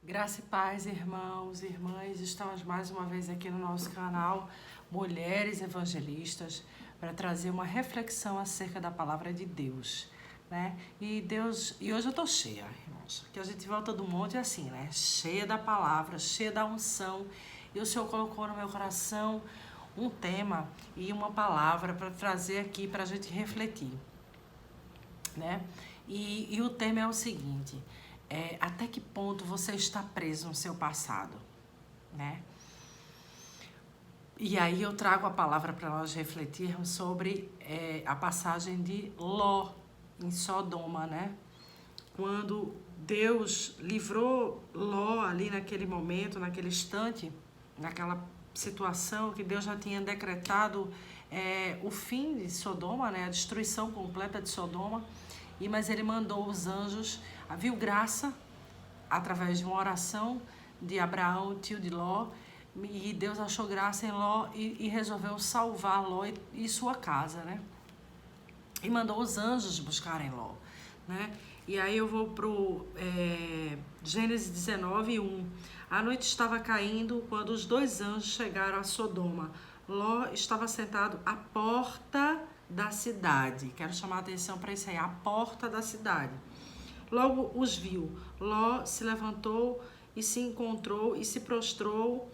Graça e paz, irmãos e irmãs, estamos mais uma vez aqui no nosso canal Mulheres Evangelistas para trazer uma reflexão acerca da palavra de Deus, né? E hoje eu tô cheia, irmãos, que a gente volta do monte assim, né? Cheia da palavra, cheia da unção, e o Senhor colocou no meu coração um tema e uma palavra para trazer aqui para a gente refletir, né? E o tema é o seguinte: até que ponto você está preso no seu passado, né? E aí eu trago a palavra para nós refletirmos sobre a passagem de Ló em Sodoma, né? Quando Deus livrou Ló ali naquele momento, naquele instante, naquela situação que Deus já tinha decretado o fim de Sodoma, né? A destruição completa de Sodoma. Mas ele mandou os anjos, viu graça através de uma oração de Abraão, tio de Ló, e Deus achou graça em Ló e resolveu salvar Ló e sua casa, né? E mandou os anjos buscarem Ló, né? E aí eu vou pro Gênesis 19, 1. A noite estava caindo quando os dois anjos chegaram a Sodoma. Ló estava sentado à porta da cidade. Quero chamar a atenção para isso aí, a porta da cidade. Logo os viu. Ló se levantou e se encontrou e se prostrou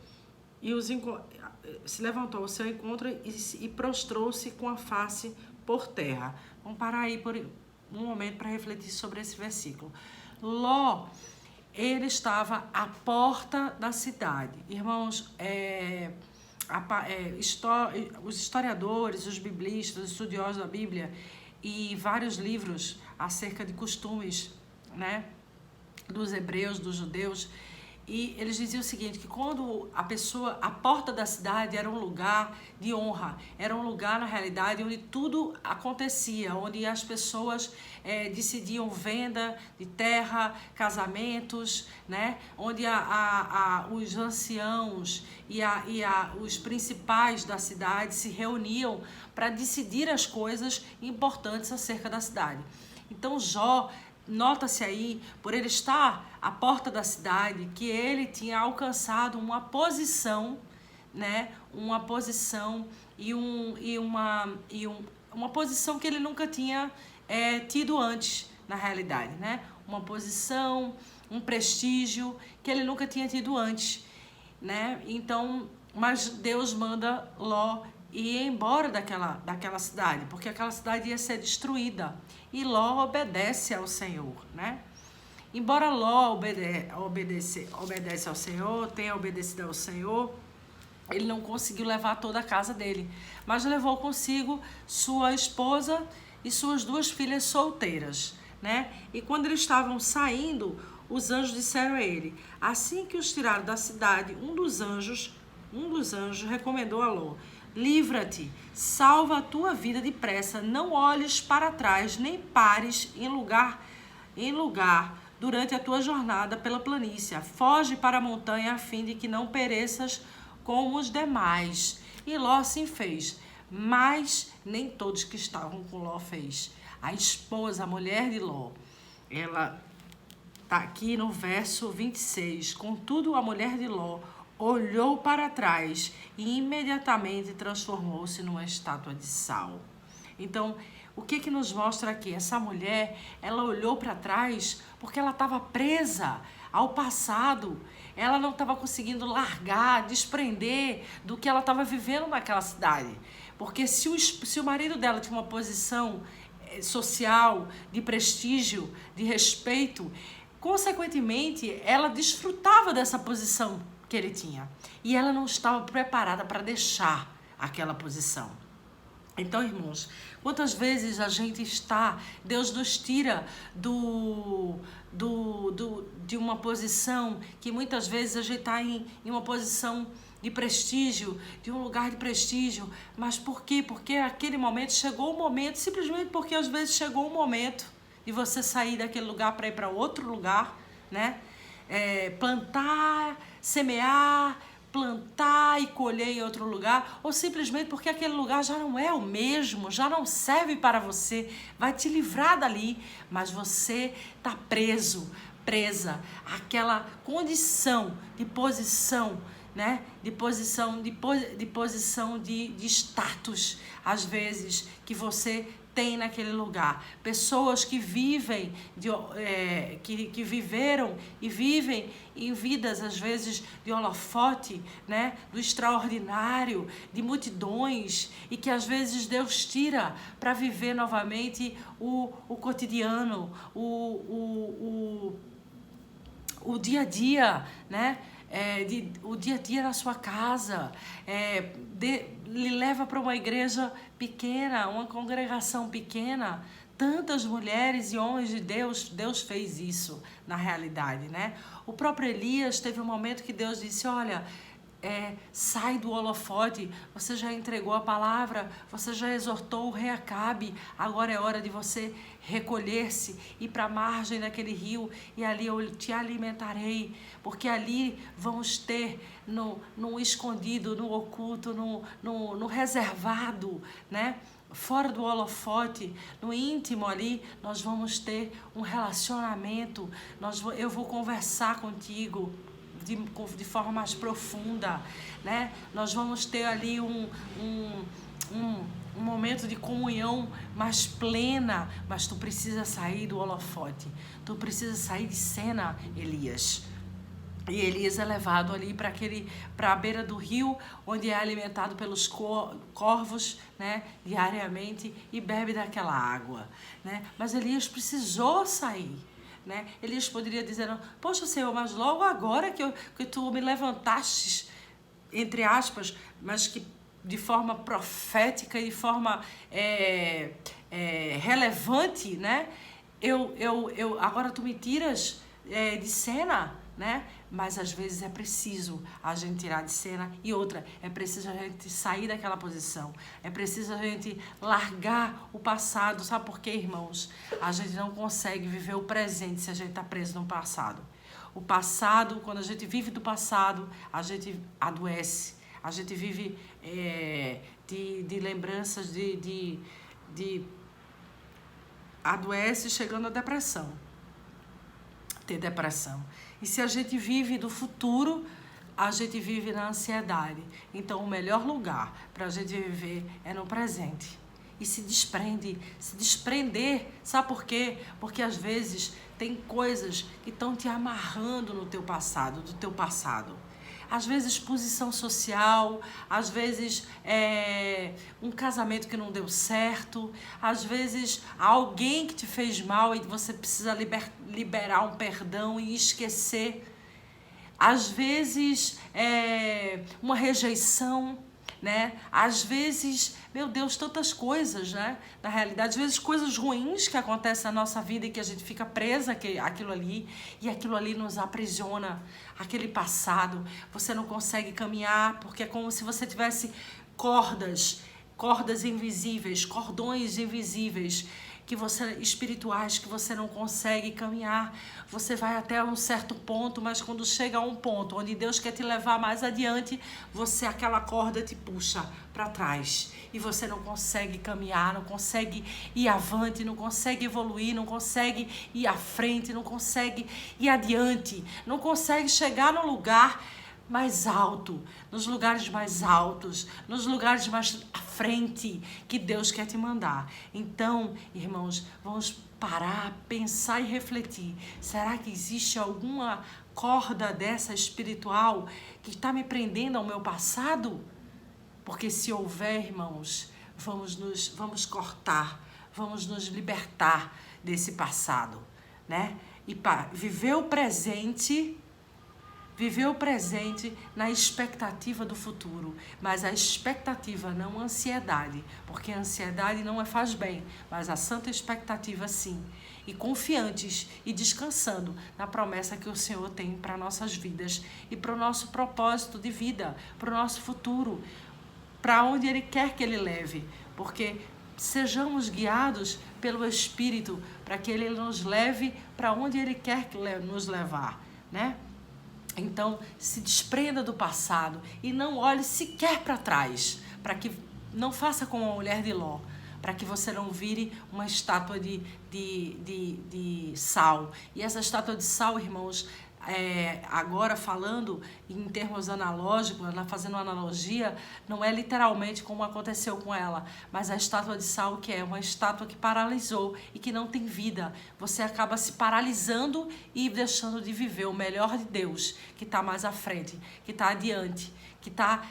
se levantou ao seu encontro e prostrou-se com a face por terra. Vamos parar aí por um momento para refletir sobre esse versículo. Ló, ele estava à porta da cidade. Irmãos, os historiadores, os biblistas, os estudiosos da Bíblia e vários livros acerca de costumes, né, dos hebreus, dos judeus, e eles diziam o seguinte, que quando a porta da cidade era um lugar de honra, era um lugar, na realidade, onde tudo acontecia, onde as pessoas decidiam venda de terra, casamentos, né? Onde os anciãos e os principais da cidade se reuniam para decidir as coisas importantes acerca da cidade. Então, Jó, nota-se aí, por ele estar à porta da cidade, que ele tinha alcançado uma posição, né? Uma posição uma posição que ele nunca tinha tido antes, na realidade, né? Uma posição, um prestígio que ele nunca tinha tido antes, né? Então, mas Deus manda Ló ir embora daquela cidade, porque aquela cidade ia ser destruída. E Ló obedece ao Senhor, né? Embora Ló obedece ao Senhor, tenha obedecido ao Senhor, ele não conseguiu levar toda a casa dele, mas levou consigo sua esposa e suas duas filhas solteiras, né? E quando eles estavam saindo, os anjos disseram a ele: assim que os tiraram da cidade, um dos anjos recomendou a Ló: livra-te, salva a tua vida depressa, não olhes para trás, nem pares em lugar durante a tua jornada pela planície. Foge para a montanha a fim de que não pereças como os demais. E Ló assim fez, mas nem todos que estavam com Ló fez. A esposa, a mulher de Ló, ela está aqui no verso 26. Contudo, a mulher de Ló olhou para trás e imediatamente transformou-se numa estátua de sal. Então, o que nos mostra aqui? Essa mulher, ela olhou para trás porque ela estava presa ao passado. Ela não estava conseguindo largar, desprender do que ela estava vivendo naquela cidade. Porque se o marido dela tinha uma posição social, de prestígio, de respeito, consequentemente, ela desfrutava dessa posição que ele tinha. E ela não estava preparada para deixar aquela posição. Então, irmãos, quantas vezes Deus nos tira de uma posição que muitas vezes a gente está em uma posição de prestígio, de um lugar de prestígio. Mas por quê? Porque aquele momento, chegou o momento, simplesmente porque às vezes chegou o momento de você sair daquele lugar para ir para outro lugar, né? Plantar, semear, plantar e colher em outro lugar, ou simplesmente porque aquele lugar já não é o mesmo, já não serve para você, vai te livrar dali, mas você está preso presa àquela condição de posição, né? De posição de status, às vezes, que você tem naquele lugar. Pessoas que vivem, que viveram e vivem em vidas, às vezes, de holofote, né? Do extraordinário, de multidões, e que às vezes Deus tira para viver novamente o cotidiano, o dia a dia, né? O dia a dia na sua casa, lhe leva para uma igreja pequena, uma congregação pequena. Tantas mulheres e homens de Deus fez isso na realidade, né? O próprio Elias teve um momento que Deus disse, olha, sai do holofote, você já entregou a palavra, você já exortou o rei Acabe, agora é hora de você recolher-se, ir para a margem daquele rio, e ali eu te alimentarei, porque ali vamos ter no escondido, no oculto, no reservado, né? Fora do holofote, no íntimo ali, nós vamos ter um relacionamento, eu vou conversar contigo de forma mais profunda, né? Nós vamos ter ali um momento de comunhão mais plena, mas tu precisa sair do holofote, tu precisa sair de cena, Elias. E Elias é levado ali para a beira do rio, onde é alimentado pelos corvos, né, diariamente, e bebe daquela água, né? Mas Elias precisou sair, né? Elias poderia dizer, poxa Senhor, mas logo agora que tu me levantaste, entre aspas, mas que de forma profética e de forma relevante, né? Agora tu me tiras de cena, né? Mas às vezes é preciso a gente tirar de cena, e outra, é preciso a gente sair daquela posição, é preciso a gente largar o passado. Sabe por quê, irmãos? A gente não consegue viver o presente se a gente está preso no passado. O passado, quando a gente vive do passado, a gente adoece, a gente vive de lembranças de adoece, chegando à depressão. Ter depressão. E se a gente vive do futuro, a gente vive na ansiedade. Então, o melhor lugar para a gente viver é no presente. E se desprender, sabe por quê? Porque às vezes tem coisas que estão te amarrando no teu passado, do teu passado. Às vezes posição social, às vezes um casamento que não deu certo, às vezes alguém que te fez mal e você precisa liberar um perdão e esquecer. Às vezes uma rejeição, né? Às vezes, meu Deus, tantas coisas, né? Na realidade, às vezes coisas ruins que acontecem na nossa vida e que a gente fica presa àquilo ali, e aquilo ali nos aprisiona, aquele passado. Você não consegue caminhar porque é como se você tivesse cordas invisíveis, cordões invisíveis, espirituais, que você não consegue caminhar. Você vai até um certo ponto, mas quando chega a um ponto onde Deus quer te levar mais adiante, aquela corda te puxa para trás e você não consegue caminhar, não consegue ir avante, não consegue evoluir, não consegue ir à frente, não consegue ir adiante, não consegue chegar no lugar mais alto, nos lugares mais altos, nos lugares mais à frente que Deus quer te mandar. Então, irmãos, vamos parar, pensar e refletir. Será que existe alguma corda dessa espiritual que está me prendendo ao meu passado? Porque se houver, irmãos, vamos cortar, vamos nos libertar desse passado, né? E viver o presente na expectativa do futuro, mas a expectativa, não a ansiedade, porque a ansiedade não faz bem, mas a santa expectativa sim, e confiantes e descansando na promessa que o Senhor tem para nossas vidas e para o nosso propósito de vida, para o nosso futuro, para onde Ele quer que Ele leve, porque sejamos guiados pelo Espírito para que Ele nos leve para onde Ele quer nos levar, né? Então, se desprenda do passado e não olhe sequer para trás, para que não faça como a mulher de Ló, para que você não vire uma estátua de sal. E essa estátua de sal, irmãos, agora falando em termos analógicos, fazendo uma analogia, não é literalmente como aconteceu com ela, mas a estátua de sal, que é uma estátua que paralisou e que não tem vida. Você acaba se paralisando e deixando de viver o melhor de Deus, que está mais à frente, que está adiante, que está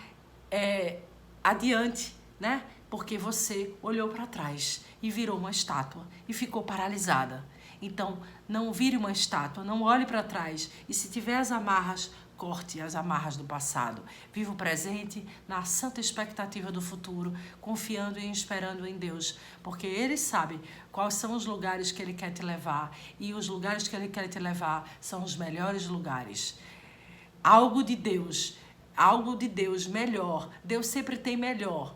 adiante, né? Porque você olhou para trás e virou uma estátua e ficou paralisada. Então, não vire uma estátua, não olhe para trás. E se tiver as amarras, corte as amarras do passado. Viva o presente na santa expectativa do futuro, confiando e esperando em Deus. Porque Ele sabe quais são os lugares que Ele quer te levar. E os lugares que Ele quer te levar são os melhores lugares. Algo de Deus melhor. Deus sempre tem melhor,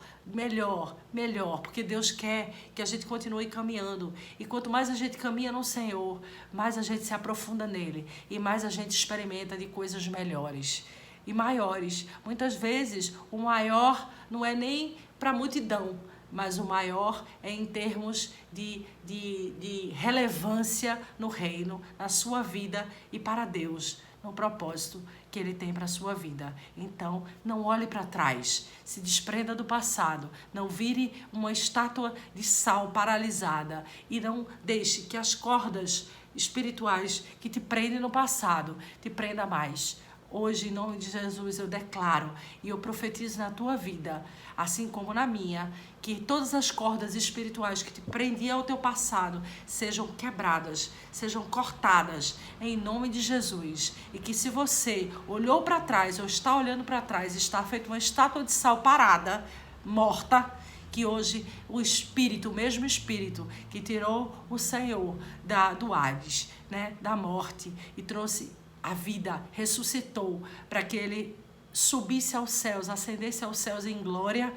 porque Deus quer que a gente continue caminhando. E quanto mais a gente caminha no Senhor, mais a gente se aprofunda nele e mais a gente experimenta de coisas melhores e maiores. Muitas vezes o maior não é nem para a multidão, mas o maior é em termos de relevância no reino, na sua vida e para Deus, no propósito que Ele tem para a sua vida. Então, não olhe para trás, se desprenda do passado, não vire uma estátua de sal paralisada e não deixe que as cordas espirituais que te prendem no passado te prenda mais. Hoje, em nome de Jesus, eu declaro e eu profetizo na tua vida, assim como na minha, que todas as cordas espirituais que te prendiam ao teu passado sejam quebradas, sejam cortadas, em nome de Jesus. E que se você olhou para trás ou está olhando para trás, está feito uma estátua de sal parada, morta, que hoje o Espírito, o mesmo Espírito que tirou o Senhor do Hades, né, da morte e trouxe a vida, ressuscitou para que Ele subisse aos céus, ascendesse aos céus em glória.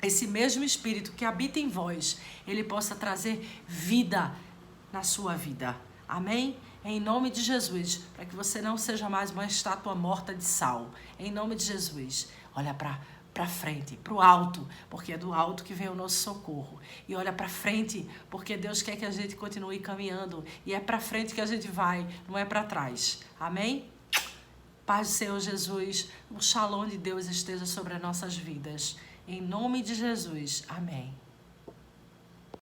Esse mesmo Espírito que habita em vós, Ele possa trazer vida na sua vida. Amém? Em nome de Jesus, para que você não seja mais uma estátua morta de sal. Em nome de Jesus, olha para frente, para o alto, porque é do alto que vem o nosso socorro. E olha para frente, porque Deus quer que a gente continue caminhando. E é para frente que a gente vai, não é para trás. Amém? Paz do Senhor Jesus, o shalom de Deus esteja sobre as nossas vidas. Em nome de Jesus. Amém.